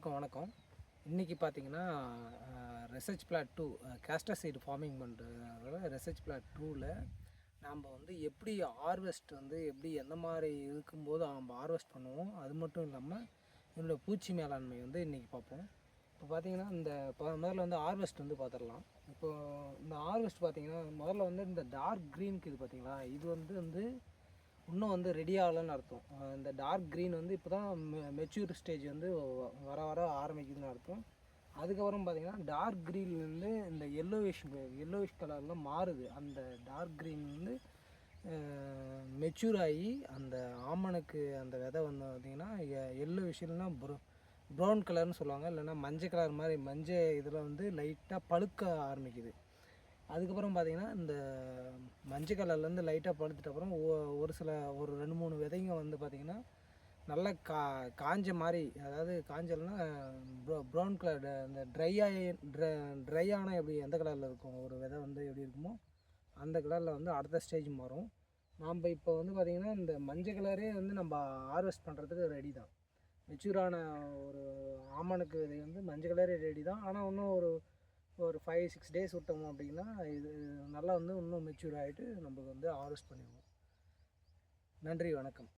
எல்லோருக்கும் வணக்கம். இன்றைக்கி பார்த்தீங்கன்னா research plot 2 caster seed farming பண்ணுறதோட ரிசர்ச் பிளாட் 2ல் நாம் வந்து எப்படி ஹார்வெஸ்ட் வந்து எப்படி எந்த மாதிரி இருக்கும்போது நம்ம ஹார்வெஸ்ட் பண்ணுவோம், அது மட்டும் இல்லாமல் என்னோடய பூச்சி மேலாண்மை வந்து இன்றைக்கி பார்ப்போம். இப்போ பார்த்தீங்கன்னா இந்த முதல்ல வந்து ஹார்வெஸ்ட் வந்து பார்த்துடலாம். இப்போது இந்த ஹார்வெஸ்ட் பார்த்திங்கன்னா முதல்ல வந்து இந்த டார்க் க்ரீனுக்கு இது பார்த்திங்களா, இது வந்து இன்னும் வந்து ரெடி ஆகலைன்னு அர்த்தம். இந்த டார்க் க்ரீன் வந்து இப்போ தான் மெச்சூர் ஸ்டேஜ் வந்து வர வர ஆரம்பிக்குதுன்னு அர்த்தம். அதுக்கப்புறம் பார்த்திங்கன்னா டார்க் க்ரீன்லேருந்து இந்த எல்லோவிஷ் கலரில் மாறுது. அந்த டார்க் க்ரீன் வந்து மெச்சூர் ஆகி அந்த ஆமணக்கு அந்த விதை வந்து பார்த்திங்கன்னா எல்லோவிஷ்னா ப்ரௌன் கலர்னு சொல்லுவாங்க, இல்லைன்னா மஞ்சள் கலர் மாதிரி மஞ்சள் இதில் வந்து லைட்டாக பழுக்க ஆரம்பிக்குது. அதுக்கப்புறம் பார்த்திங்கன்னா இந்த மஞ்சள் கலர்லேருந்து லைட்டாக பழுத்துட்ட அப்புறம் ஒரு 2-3 விதைங்க வந்து பார்த்திங்கன்னா நல்லா காஞ்ச மாதிரி, அதாவது காஞ்சல்னா ப்ரௌன் கலர், இந்த ட்ரை ஆனால் எப்படி எந்த கலரில் இருக்கும் ஒரு விதை வந்து எப்படி இருக்குமோ அந்த கலரில் வந்து அடுத்த ஸ்டேஜ் மாறும். நாம் இப்போ வந்து பார்த்திங்கன்னா இந்த மஞ்சள் கலரே வந்து நம்ம ஹார்வெஸ்ட் பண்ணுறதுக்கு ரெடி தான். மெச்சூரான ஒரு ஆமணக்கு விதை வந்து மஞ்சள் கலரே ரெடி தான். ஆனால் இன்னும் ஒரு 5-6 டேஸ் விட்டோம் அப்படின்னா இது நல்லா வந்து இன்னும் மெச்சூர் ஆகிட்டு நம்மளுக்கு வந்து ஹார்வெஸ்ட் பண்ணிடுவோம். நன்றி, வணக்கம்.